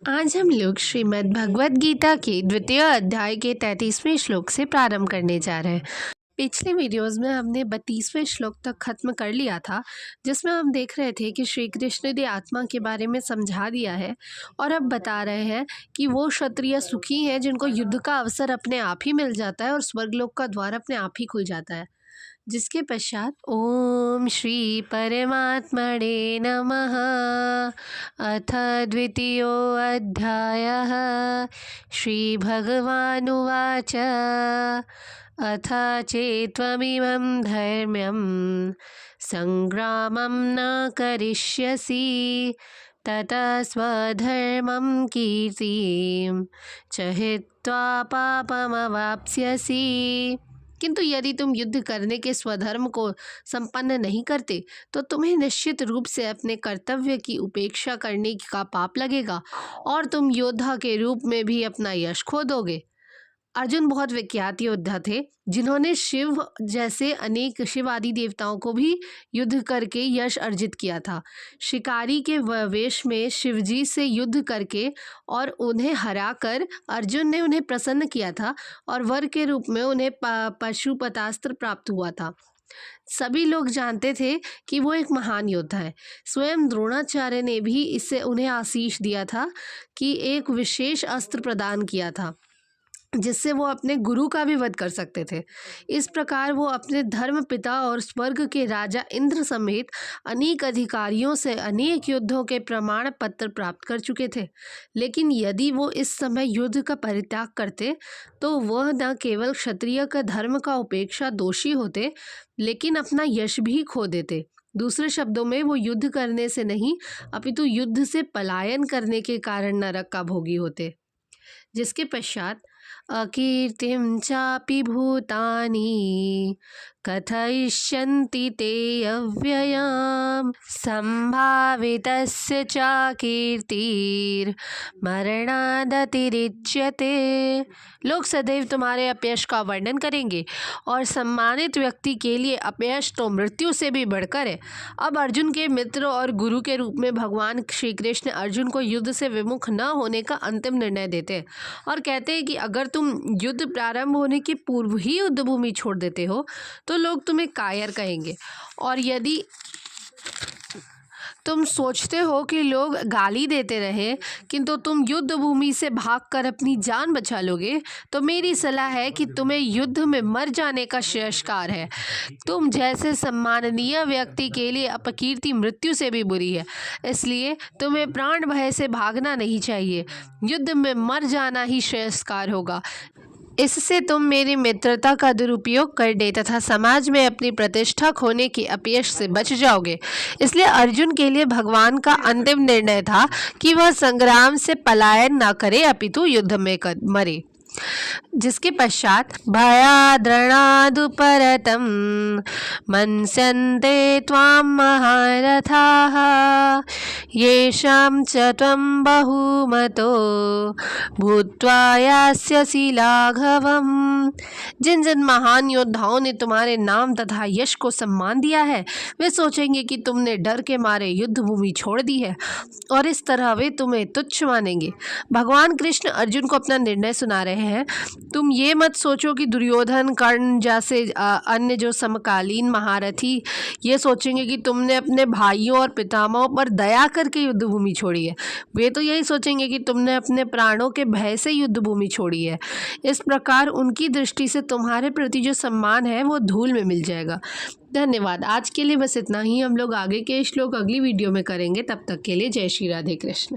आज हम लोग श्रीमद् भगवद गीता के द्वितीय अध्याय के 33वें श्लोक से प्रारंभ करने जा रहे हैं। पिछले वीडियोस में हमने 32वें श्लोक तक खत्म कर लिया था, जिसमें हम देख रहे थे कि श्री कृष्ण ने आत्मा के बारे में समझा दिया है और अब बता रहे हैं कि वो क्षत्रिय सुखी हैं जिनको युद्ध का अवसर अपने आप ही मिल जाता है और स्वर्गलोक का द्वार अपने आप ही खुल जाता है। जिसके पश्चात ओम श्री परमात्मने नमः अथ द्वितीयोऽध्यायः श्रीभगवानुवाच अथ चेत्त्वमिमं धर्म्यं संग्रामं न करिष्यसि ततः स्वधर्मं कीर्तिं च हित्वा पापमवाप्स्यसि। किंतु यदि तुम युद्ध करने के स्वधर्म को संपन्न नहीं करते तो तुम्हें निश्चित रूप से अपने कर्तव्य की उपेक्षा करने का पाप लगेगा और तुम योद्धा के रूप में भी अपना यश खो दोगे। अर्जुन बहुत विख्यात योद्धा थे जिन्होंने शिव जैसे अनेक शिव आदि देवताओं को भी युद्ध करके यश अर्जित किया था। शिकारी के वेश में शिवजी से युद्ध करके और उन्हें हराकर अर्जुन ने उन्हें प्रसन्न किया था और वर के रूप में उन्हें पशुपतास्त्र प्राप्त हुआ था। सभी लोग जानते थे कि वो एक महान योद्धा है। स्वयं द्रोणाचार्य ने भी इससे उन्हें आशीष दिया था कि एक विशेष अस्त्र प्रदान किया था जिससे वो अपने गुरु का भी वध कर सकते थे। इस प्रकार वो अपने धर्म पिता और स्वर्ग के राजा इंद्र समेत अनेक अधिकारियों से अनेक युद्धों के प्रमाण पत्र प्राप्त कर चुके थे। लेकिन यदि वो इस समय युद्ध का परित्याग करते तो वह न केवल क्षत्रिय का धर्म का उपेक्षा दोषी होते लेकिन अपना यश भी खो देते। दूसरे शब्दों में वो युद्ध करने से नहीं अपितु युद्ध से पलायन करने के कारण नरक का भोगी होते। जिसके पश्चात अकीर्तिं चापि भूतानि कथयिष्यन्ति ते अव्ययाम् संभावितस्य च कीर्तिर्मरणादतिरिच्यते। लोग सदैव तुम्हारे अपयश का वर्णन करेंगे और सम्मानित व्यक्ति के लिए अपयश तो मृत्यु से भी बढ़कर है। अब अर्जुन के मित्र और गुरु के रूप में भगवान श्री कृष्ण अर्जुन को युद्ध से विमुख न होने का अंतिम निर्णय देते हैं और कहते हैं कि अगर तुम युद्ध प्रारंभ होने के पूर्व ही युद्ध भूमि छोड़ देते हो तो लोग तुम्हें कायर कहेंगे, और यदि तुम सोचते हो कि लोग गाली देते रहे किंतु तुम युद्ध भूमि से भागकर अपनी जान बचा लोगे तो मेरी सलाह है कि तुम्हें युद्ध में मर जाने का श्रेयस्कार है। तुम जैसे सम्माननीय व्यक्ति के लिए अपकीर्ति मृत्यु से भी बुरी है, इसलिए तुम्हें प्राण भय से भागना नहीं चाहिए। युद्ध में मर जाना ही श्रेयस्कार होगा। इससे तुम मेरी मित्रता का दुरुपयोग कर दे तथा समाज में अपनी प्रतिष्ठा खोने की अपयश से बच जाओगे। इसलिए अर्जुन के लिए भगवान का अंतिम निर्णय था कि वह संग्राम से पलायन न करे अपितु युद्ध में मरे। जिसके पश्चात भयाद्रणादुपरतं मन्स्यन्ते त्वां महारथाः येषां च त्वं बहुमतो भूत्वा यास्यसि लाघवम्। जिन जिन महान योद्धाओं ने तुम्हारे नाम तथा यश को सम्मान दिया है वे सोचेंगे कि तुमने डर के मारे युद्ध भूमि छोड़ दी है और इस तरह वे तुम्हें तुच्छ मानेंगे। भगवान कृष्ण अर्जुन को अपना निर्णय सुना रहे हैं। तुम ये मत सोचो कि दुर्योधन कर्ण जैसे अन्य जो समकालीन महारथी ये सोचेंगे कि तुमने अपने भाइयों और पितामहों पर दया करके युद्ध भूमि छोड़ी है। वे तो यही सोचेंगे कि तुमने अपने प्राणों के भय से युद्ध भूमि छोड़ी है। इस प्रकार उनकी दृष्टि से तुम्हारे प्रति जो सम्मान है वो धूल में मिल जाएगा। धन्यवाद। आज के लिए बस इतना ही। हम लोग आगे के श्लोक अगली वीडियो में करेंगे। तब तक के लिए जय श्री राधे कृष्ण।